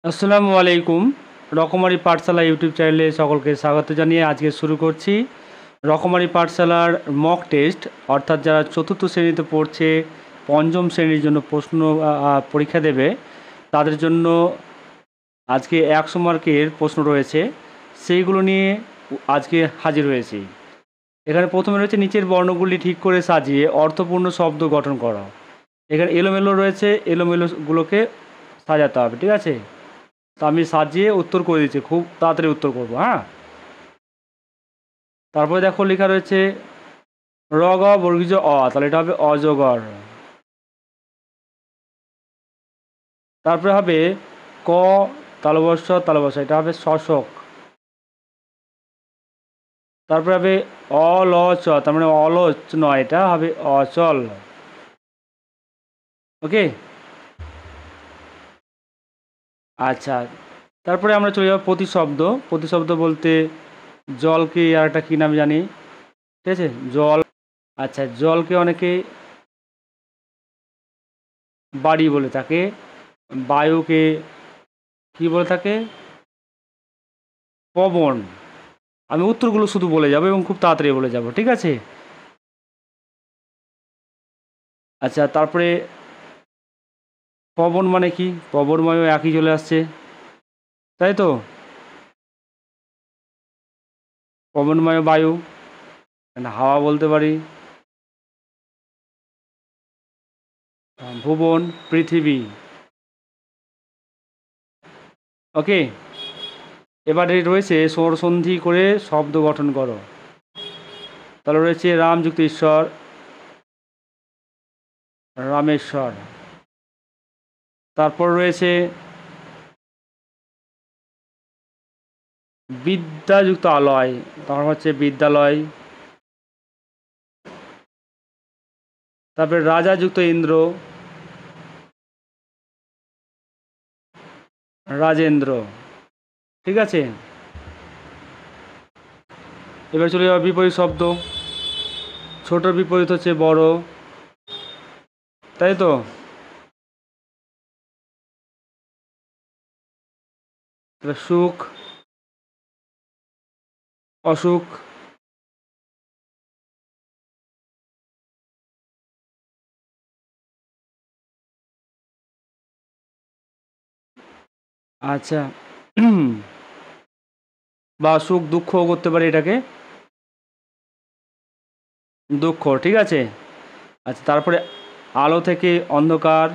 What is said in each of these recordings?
আসসালামু আলাইকুম। রকমারি পাঠশালা ইউটিউব চ্যানেলে সকলকে স্বাগত জানিয়ে আজকে শুরু করছি রকমারি পাঠশালার মক টেস্ট, অর্থাৎ যারা চতুর্থ শ্রেণীতে পড়ছে, পঞ্চম শ্রেণীর জন্য প্রশ্ন পরীক্ষা দেবে, তাদের জন্য আজকে 100 মার্কের প্রশ্ন রয়েছে। সেইগুলো নিয়ে আজকে হাজির হয়েছি। এখানে প্রথমে রয়েছে নিচের বর্ণগুলি ঠিক করে সাজিয়ে অর্থপূর্ণ শব্দ গঠন করা। এখানে এলোমেলো রয়েছে, এলোমেলোগুলোকে সাজাতে হবে, ঠিক আছে? তো আমি সাজিয়ে উত্তর করে দিচ্ছি, খুব তাড়াতাড়ি উত্তর করবো। হ্যাঁ, তারপরে দেখো লেখা রয়েছে র গ বর্গীজ অ, তাহলে এটা হবে অজগর। তারপরে হবে ক তালবস্য, এটা হবে শশক। তারপরে হবে অলচ, তার মানে অলচ নয়, এটা হবে অচল। ওকে, আচ্ছা। তারপরে আমরা চলে যাবো প্রতিশব্দ। প্রতিশব্দ বলতে জলকে আর একটা কী নাম জানি, ঠিক আছে, জল। আচ্ছা, জলকে অনেকে বাড়ি বলে থাকে, বায়ুকে কি বলে থাকে, পবন। আমি উত্তরগুলো শুধু বলে যাব এবং খুব তাড়াতাড়ি বলে যাব, ঠিক আছে? আচ্ছা, তারপরে পবন মানে কি, পবনময় একই চলে আসছে, তাই তো? পবনময় বায়ু, হাওয়া বলতে পারি। ভুবন, পৃথিবী। ওকে, এবারে রয়েছে স্বরসন্ধি করে শব্দ গঠন করো। তাহলে রয়েছে রামযুক্ত ঈশ্বর, রামেশ্বর। তারপর রয়েছে বিদ্যাযুক্ত আলয়, তখন হচ্ছে বিদ্যালয়। তারপরে রাজাযুক্ত ইন্দ্র, রাজেন্দ্র, ঠিক আছে? এবার চলে যাওয়া বিপরীত শব্দ। ছোটোর বিপরীত হচ্ছে বড়, তাই তো? সুখ, অসুখ। আচ্ছা, বা সুখ দুঃখও করতে পারি এটাকে, দুঃখ, ঠিক আছে? আচ্ছা, তারপরে আলো থেকে অন্ধকার,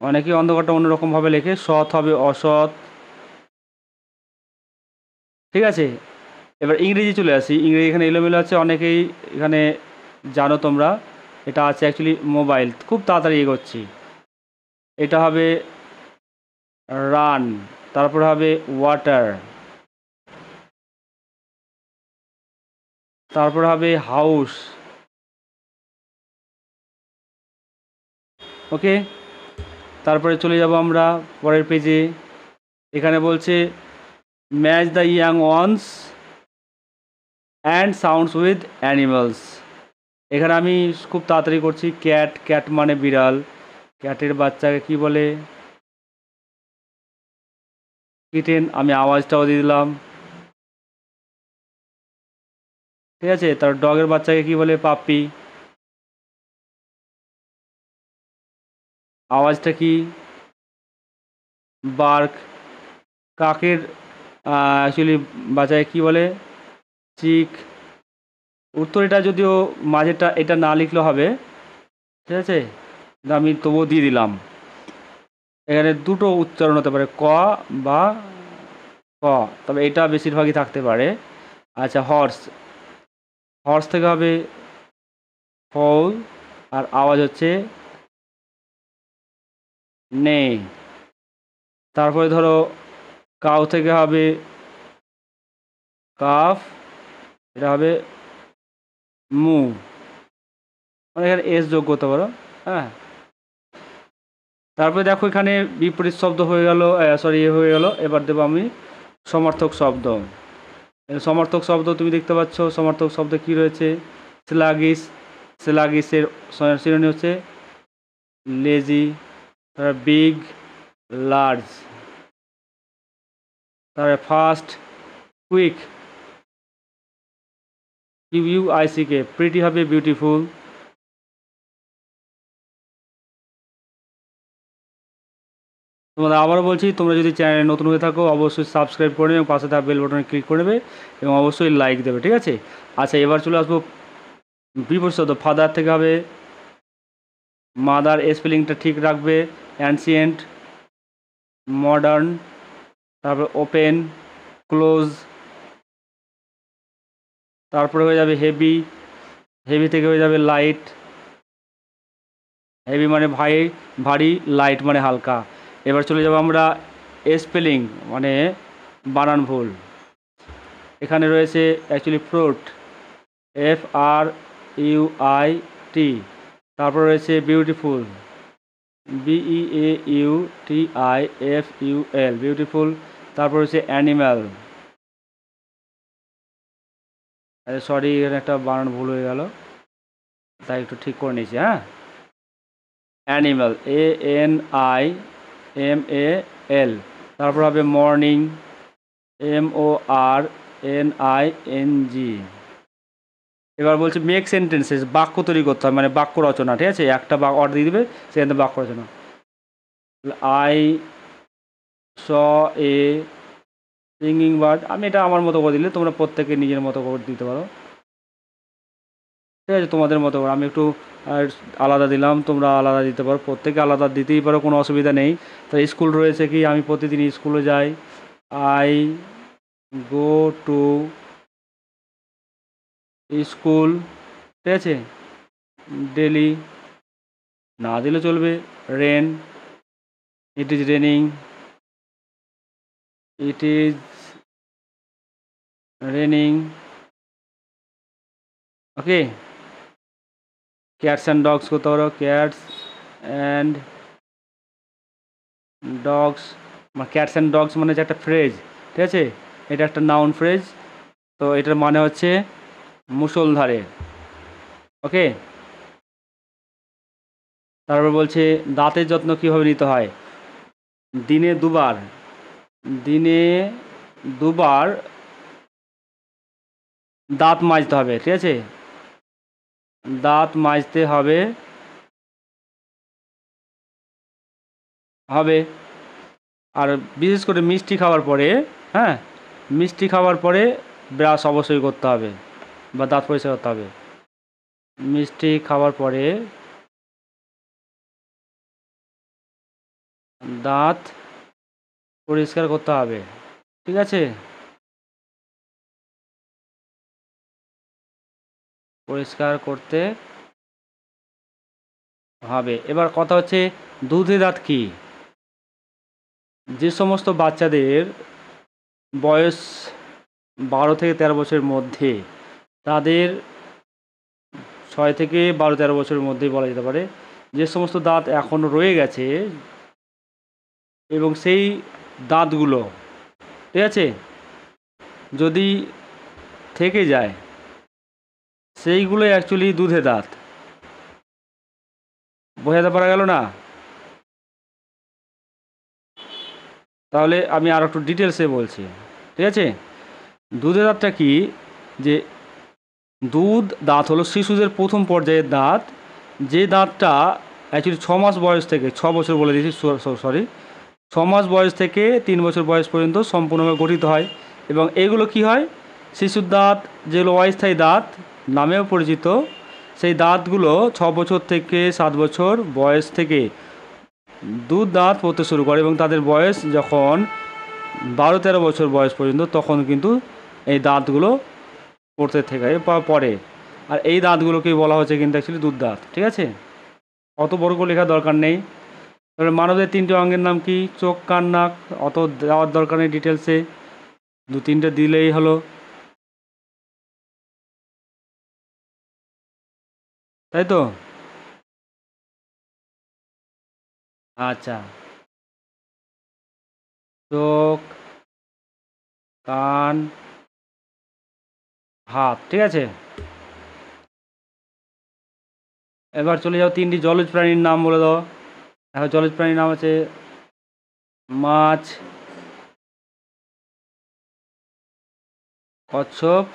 অনেকেই অন্ধকারটা অন্যরকমভাবে লেখে, সৎ হবে অসৎ, ঠিক আছে? এবার ইংরেজি চলে আসি। ইংরেজি এখানে এলোমেলো আছে, অনেকেই এখানে জানো তোমরা, এটা আছে অ্যাকচুয়ালি মোবাইল। খুব তাড়াতাড়ি এগোচ্ছি। এটা হবে রান, তারপর হবে ওয়াটার, তারপর হবে হাউস। ওকে, তারপরে চলে যাব আমরা পরের পেজে। এখানে বলছে match the young ones and sounds with animals. এখানে আমি খুব তাড়াতাড়ি করছি। ক্যাট, ক্যাট মানে বিড়াল, ক্যাটের বাচ্চাকে কি বলে? কিটেন। আমি আওয়াজটাও দিয়ে দিলাম, ঠিক আছে? তার ডগের বাচ্চাকে কি বলে? পাপ্পি। আওয়াজটা কি? বার্ক। কাকের অ্যাকচুয়ালি বাচ্চাকে কি বলে? চিক। উত্তর এটা যদিও মাঝেরটা এটা না লিখলে হবে, ঠিক আছে, আমি তবুও দিয়ে দিলাম। এখানে দুটো উচ্চারণ হতে পারে, ক বা ক, তবে এটা বেশিরভাগই থাকতে পারে। আচ্ছা, হর্স, হর্স থেকে হবে ফল, আর আওয়াজ হচ্ছে নে। তারপরে ধরো কাউ থেকে হবে কাফ, এটা হবে মু, মানে এখানে এস যোগ করতে পারো। হ্যাঁ, তারপরে দেখো এখানে বিপরীত শব্দ হয়ে গেল, সরি হয়ে গেল। এবার দেবো আমি সমার্থক শব্দ। সমার্থক শব্দ তুমি দেখতে পাচ্ছ, সমার্থক শব্দ কি রয়েছে? স্লাগিস, স্লাগিসের সিনোনিম হচ্ছে লেজি, তারপরে বিগ, লার্জ, তারপরে ফাস্ট, কুইক, QUICK, প্রিটি হবে বিউটিফুল। তোমাদের আবারও বলছি, তোমরা যদি চ্যানেলে নতুন হয়ে থাকো অবশ্যই সাবস্ক্রাইব করে নেবে এবং পাশে থাকা বেল বাটনে ক্লিক করে নেবে এবং অবশ্যই লাইক দেবে, ঠিক আছে। আচ্ছা, এবার চলে আসবো বিপরীত শব্দ। ফাদার থেকে হবে মাদার, স্পেলিংটা ঠিক রাখবে। অ্যানসিয়েন্ট, মডার্ন, তারপর ওপেন, ক্লোজ, তারপরে হয়ে যাবে হেভি, হেভি থেকে হয়ে যাবে লাইট, হেভি মানে ভারী, লাইট মানে হালকা। এবার চলে যাবো আমরা স্পেলিং মানে বানান ভুল। এখানে রয়েছে অ্যাকচুয়ালি ফ্রুট, FRUIT, তারপর রয়েছে বিউটিফুল, BEAUTIFUL, বিউটিফুল। তারপর রয়েছে অ্যানিম্যাল, সরি এখানে একটা বানান ভুল হয়ে গেল, তাই একটু ঠিক করে নিয়েছি, হ্যাঁ। অ্যানিম্যাল, ANIMAL, তারপর হবে মর্নিং, MORNING। এবার বলছে মেক সেন্টেন্সেস, বাক্য তৈরি করতে হবে, মানে বাক্য রচনা, ঠিক আছে। একটা অর্ডার দিয়ে দিবে, সেখানে বাক্য রচনা। I saw a singing bird, আমি এটা আমার মতো করে দিলে তোমরা প্রত্যেকে নিজের মতো করে দিতে পারো, ঠিক আছে, তোমাদের মতো করে। আমি একটু আলাদা দিলাম, তোমরা আলাদা দিতে পারো, প্রত্যেকে আলাদা দিতেই পারো, কোনো অসুবিধা নেই। তো স্কুল রয়েছে কি, আমি প্রতিদিন স্কুলে যাই, আই গো টু স্কুল, ঠিক আছে। ডেলি না দিলে চলবে। Rain, it is raining, it is raining, okay. Cats and dogs করতে পারো, cats and dogs, cats and dogs মানে হচ্ছে একটা ফ্রেজ, ঠিক আছে, এটা একটা নাউন ফ্রেজ, তো এটার মানে হচ্ছে মুষলধারে, ওকে। তারপর বলছে দাঁতের যত্ন কীভাবে নিতে হয়, দিনে দুবার, দিনে দুবার দাঁত মাজতে হবে, ঠিক আছে, দাঁত মাজতে হবে হবে। আর বিশেষ করে মিষ্টি খাওয়ার পরে, হ্যাঁ, মিষ্টি খাওয়ার পরে ব্রাশ অবশ্যই করতে হবে বা দাঁত পরিষ্কার করতে হবে। মিষ্টি খাওয়ার পরে দাঁত পরিষ্কার করতে হবে, ঠিক আছে, পরিষ্কার করতে হবে। এবার কথা হচ্ছে দুধে দাঁত কি, যে সমস্ত বাচ্চাদের বয়স 12 থেকে 13 বছরের মধ্যে, তাদের 6 থেকে 12-13 বছরের মধ্যেই বলা যেতে পারে, যে সমস্ত দাঁত এখনও রয়ে গেছে এবং সেই দাঁতগুলো, ঠিক আছে, যদি থেকে যায়, সেইগুলো অ্যাকচুয়ালি দুধে দাঁত। বোঝাতে পারা গেল না? তাহলে আমি আর একটু ডিটেলসে বলছি, ঠিক আছে। দুধে দাঁতটা কি, যে দুধ দাঁত হলো শিশুদের প্রথম পর্যায়ের দাঁত, যে দাঁতটা অ্যাকচুয়ালি 6 মাস বয়স থেকে, 6 বছর বলে দিয়েছি, সরি, 6 মাস বয়স থেকে 3 বছর বয়স পর্যন্ত সম্পূর্ণভাবে গঠিত হয়। এবং এগুলো কি হয়, শিশুর দাঁত, যেগুলো অস্থায়ী দাঁত নামেও পরিচিত, সেই দাঁতগুলো 6 বছর থেকে 7 বছর বয়স থেকে দুধ দাঁত পড়তে শুরু করে এবং তাদের বয়স যখন 12-13 বছর বয়স পর্যন্ত, তখন কিন্তু এই দাঁতগুলো পড়তে থেকে পড়ে। আর এই দাঁতগুলোকেই বলা হচ্ছে কিন্তু অ্যাকচুয়ালি দুধ দাঁত, ঠিক আছে। অত বড় করে লেখার দরকার নেই। তাহলে মানবের 3টে অঙ্গের নাম কি, চোখ, কান, নাক, অত দেওয়ার দরকার নেই ডিটেলসে, 2-3টে দিলেই হলো, তাই তো। আচ্ছা, চোখ, কান, হাত, ঠিক আছে। এবার চলে যাও 3টি জলজ প্রাণীর নাম বলে দাও। এখন জলজ প্রাণীর নাম আছে মাছ, কচ্ছপ,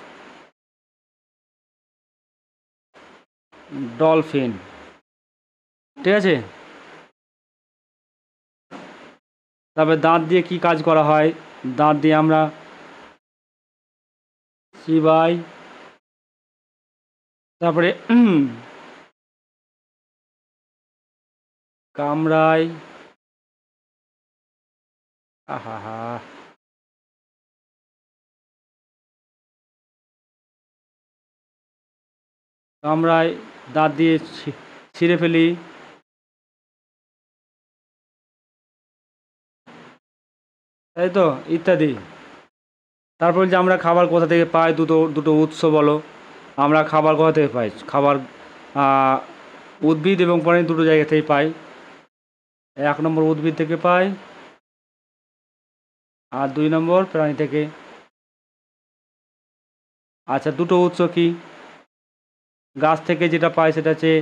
ডলফিন। ঠিক আছে, তারপরে দাঁত দিয়ে কি কাজ করা হয়? দাঁত দিয়ে আমরা চিবাই, তারপরে কামড়াই। আহা হা, কামড়াই, দাঁত দিয়ে ছিঁড়ে ফেলি। তাই তো, ইত্যাদি। তারপরে যে আমরা খাবার কোথা থেকে পাই, দুটো দুটো উৎস বলো। আমরা খাবার কোথা থেকে পাই? খাবার উদ্ভিদ এবং প্রাণী দুটো জায়গা থেকেই পাই। 1 নম্বর উদ্ভিদ থেকে পাই, আর 2 নম্বর প্রাণী থেকে। আচ্ছা, দুটো উৎস কি? গাছ থেকে যেটা পাই সেটা হচ্ছে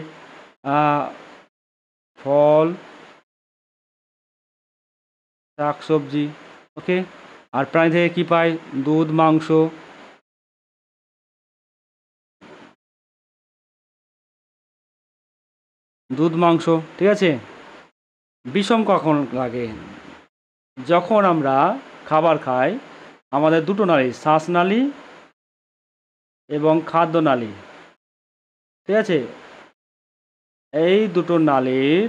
ফল, শাক সবজি। ওকে। আর প্রাণী থেকে কি পাই? দুধ, মাংস। দুধ, মাংস। ঠিক আছে। বিষম কখন লাগে? যখন আমরা খাবার খাই, আমাদের দুটো নালী, শ্বাসনালী এবং খাদ্যনালী। ঠিক আছে, এই দুটো নালীর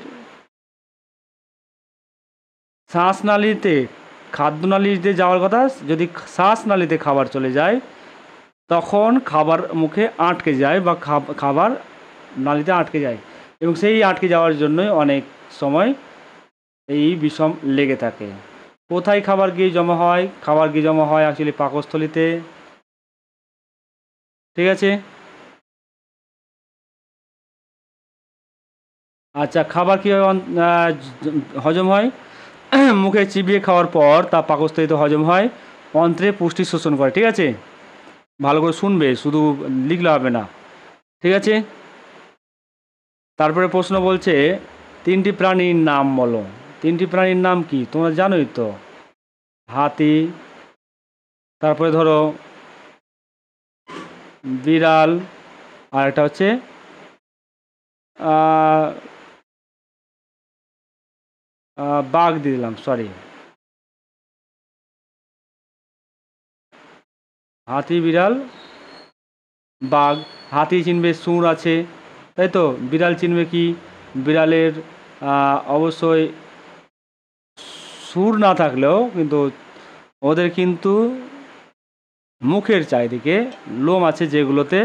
শ্বাসনালীতে, খাদ্যনালীতে যাওয়ার কথা, যদি শ্বাসনালীতে খাবার চলে যায় তখন খাবার মুখে আটকে যায় বা খাবার নালীতে আটকে যায়, এবং সেই আটকে যাওয়ার জন্যই অনেক সময় এই বিষম লেগে থাকে। কোথায় খাবার গিয়ে জমা হয়? খাবার গিয়ে জমা হয় অ্যাকচুয়ালি পাকস্থলীতে। ঠিক আছে। আচ্ছা, খাবার কীভাবে হজম হয়? মুখে চিবিয়ে খাওয়ার পর তা পাকস্থলীতে হজম হয়, অন্ত্রে পুষ্টি শোষণ করে। ঠিক আছে, ভালো করে শুনবে, শুধু লিখলে হবে না। ঠিক আছে। তারপরে প্রশ্ন বলছে 3টি প্রাণীর নাম বলো। 3টি প্রাণীর নাম কি তোমরা জানোই তো? হাতি, তারপরে ধরো বিড়াল, আর একটা হচ্ছে বাঘ দিয়ে দিলাম, সরি। হাতি, বিড়াল, বাঘ। হাতি চিনবে সুর আছে, তাই তো। বিড়াল চিনবে কি? বিড়ালের অবশ্যই সুর না থাকলেও কিন্তু ওদের কিন্তু মুখের চারিদিকে লোম আছে, যেগুলোতে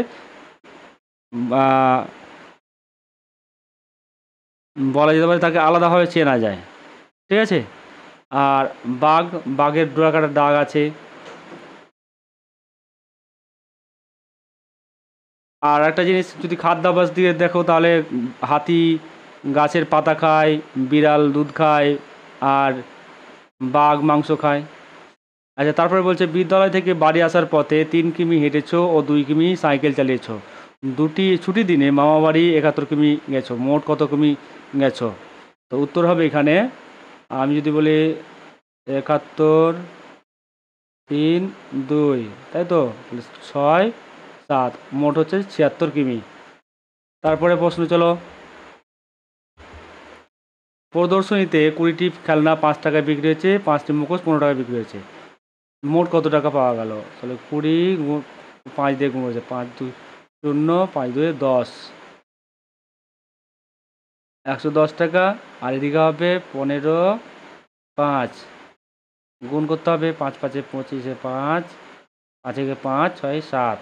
বলা যেতে পারে তাকে আলাদাভাবে চেনা যায়। ঠিক আছে। আর বাঘের ডোরাকাটা দাগ আছে। আর একটা জিনিস, যদি খাদ্যাভ্যাস দিয়ে দেখো তাহলে হাতি গাছের পাতা খায়, বিড়াল দুধ খায়, আর বাঘ মাংস খায়। আচ্ছা, তারপরে বলছে বিদ্যালয় থেকে বাড়ি আসার পথে 3 কিমি হেঁটেছো ও 2 কিমি সাইকেল চালিয়েছো। দুটি ছুটি দিনে মামাবাড়ি 71 কিমি গেছো, মোট কত কিমি গেছো? তো উত্তর হবে এখানে, আমি যদি বলি 71, 3, 2, তাই তো, 6, 7, মোট হচ্ছে 76 কিমি। তারপরে প্রশ্ন চলো। প্রদর্শনীতে 20টি খেলনা 5 টাকায় বিক্রি হয়েছে, 5টি মুখোশ 15 টাকায় বিক্রি হয়েছে। মোট কত টাকা পাওয়া গেল? তাহলে 20, 5 দিয়ে গুণ হয়েছে, 5 2 0, 5 2 10, 110 টাকা। আর এদিকে হবে 15, 5 গুণ করতে হবে, 5 5 25, 5 5 5, 6 7,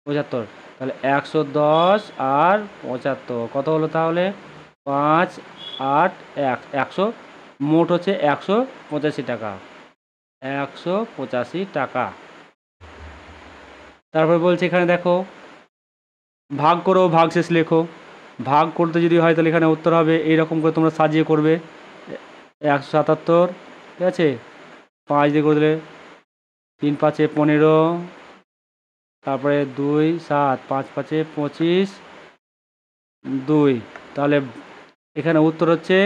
75। তাহলে 110 আর 75 কত হলো তাহলে? 5 8 1, 100। মোট হচ্ছে 185 টাকা। 185 টাকা। তারপর বলছে এখানে দেখো, ভাগ করো, ভাগ শেষ লেখো। ভাগ করতে যদি হয় তাহলে এখানে উত্তর হবে এইরকম করে, তোমরা সাজিয়ে করবে। 177, ঠিক আছে। 5 দিয়ে করে দিলে 3 5 15, তারপরে 2 7, 5 5 25, 2। তাহলে এখানে উত্তর হচ্ছে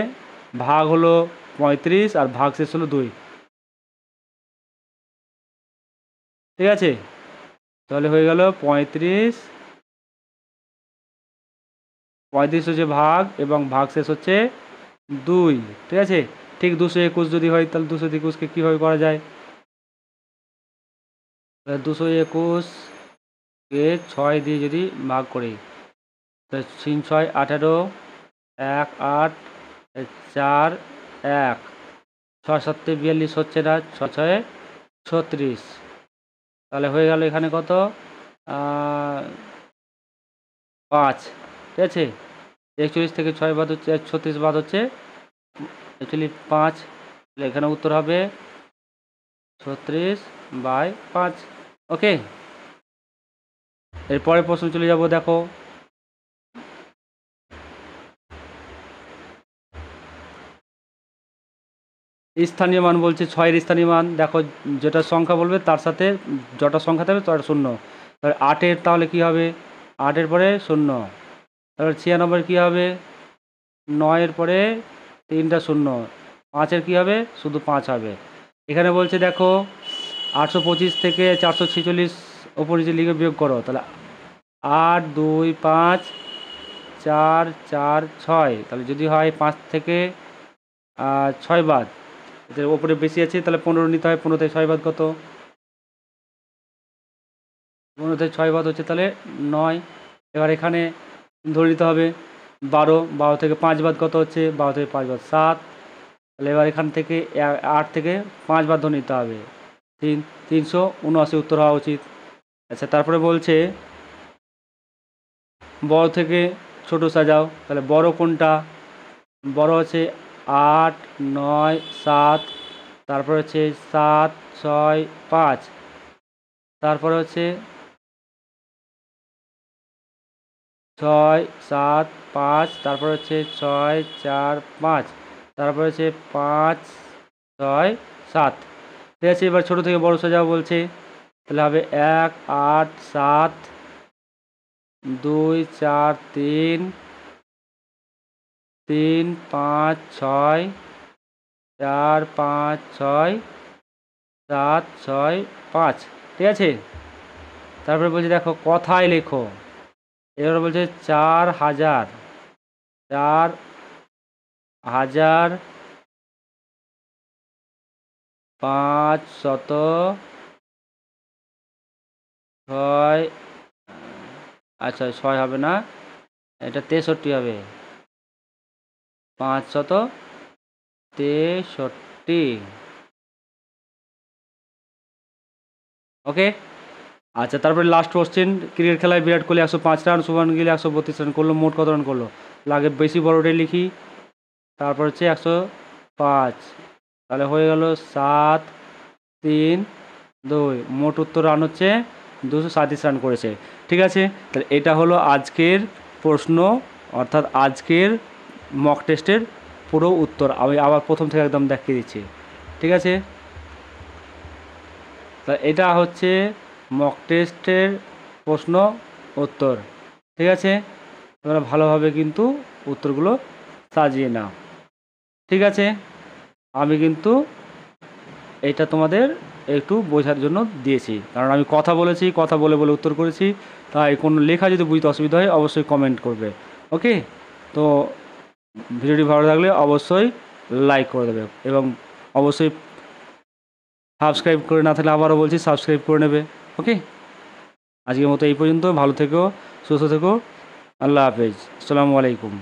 ভাগ হলো 35 আর ভাগ শেষ হলো 2। ঠিক আছে, তাহলে হয়ে গেল 35 হচ্ছে ভাগ এবং ভাগ শেষ হচ্ছে 2। ঠিক আছে, ঠিক 221 যদি হয় তাহলে 221কে কীভাবে করা যায়? 221কে 6 দিয়ে যদি ভাগ করি, 3 6 18, 1 8, 4 1, 6 7 42 হচ্ছে না, 6 6 36। তাহলে হয়ে গেল এখানে কত? 5। ঠিক আছে, 41 থেকে 6 বাদ হচ্ছে 36 বাদ হচ্ছে অ্যাকচুয়ালি 5। তাহলে এখানে উত্তর হবে 36/5। ওকে, এরপরে প্রশ্ন চলে যাব। দেখো, স্থানীয় মান বলছে 6-এর স্থানীয় মান। দেখো, যেটা সংখ্যা বলবে তার সাথে যটা সংখ্যা থাকবে তার 0। তাহলে 8-এর তাহলে কী হবে? 8-এর পরে 0। তাহলে 96 কী হবে? 9-এর পরে 3টা 0। 5-এর কী হবে? শুধু 5 হবে। এখানে বলছে দেখো 825 থেকে 446 ওপর নিচে লিখে বিয়োগ করো। তাহলে 8 2 5 4 4 6। তাহলে যদি হয় 5 থেকে 6 বাদ, এদের ওপরে বেশি আছে তাহলে 15 নিতে হয়। 15 থেকে 6 বাদ কত? 15 থেকে 6 বাদ হচ্ছে তাহলে 9। এবার এখানে ধরে নিতে হবে 12। 12 থেকে 5 বাদ কত হচ্ছে? 12 থেকে 5 বাদ 7। তাহলে এবার এখান থেকে 8 থেকে 5 বাদ ধরে নিতে হবে 3। 379 উত্তর হওয়া উচিত। আচ্ছা, তারপরে বলছে বড় থেকে ছোট সাজাও। তাহলে বড় কোনটা? বড় হচ্ছে 8 9 7, তারপরে হচ্ছে 7 6 5, তারপরে হচ্ছে 6 7 5, তারপরে হচ্ছে 6 4 5, তারপরে হচ্ছে 5 6 7। ঠিক আছে, এবার ছোট থেকে বড় সাজাও বলছে। তাহলে হবে 1 8 7 2 4 3 3 5 6 4 5 6 7 6 5। ঠিক আছে, তারপরে বলছে দেখো কথায় লেখো। এবার বলছে 4000 506। আচ্ছা, 6 হবে না, এটা 63 হবে। 563। ওকে, আচ্ছা, তারপরে লাস্ট কোশ্চেন। ক্রিকেট খেলায় বিরাট কোহলি 105 রান, শুভমান গিল 132 রান করলো, মোট কত রান করলো? লাগে বেশি বড়টাই লিখি। তারপর হচ্ছে 105। তাহলে হয়ে গেল 7 3 2। মোট উত্তর রান হচ্ছে 237 রান করেছে। ঠিক আছে, তাহলে এটা হলো আজকের প্রশ্ন, অর্থাৎ আজকের মক টেস্টের পুরো উত্তর। আমি আবার প্রথম থেকে একদম দেখিয়ে দিচ্ছি। ঠিক আছে, তা এটা হচ্ছে মক টেস্টের প্রশ্ন উত্তর। ঠিক আছে, তোমরা ভালোভাবে কিন্তু উত্তরগুলো সাজিয়ে নাও। ঠিক আছে, আমি কিন্তু এটা তোমাদের একটু বোঝার জন্য দিয়েছি, কারণ আমি কথা বলেছি, কথা বলে বলে উত্তর করেছি। তাই কোনো লেখা যদি বুঝতে অসুবিধা হয় অবশ্যই কমেন্ট করবে। ওকে, তো ভিডিওটি ভালো লাগলে অবশ্যই লাইক করে দেবে এবং অবশ্যই সাবস্ক্রাইব করে না থাকলে আবারও বলছি সাবস্ক্রাইব করে নেবে। ওকে, আজকের মতো এই পর্যন্ত। ভালো থেকো, সুস্থ থেকো, আল্লাহ হাফেজ, আসসালামু আলাইকুম।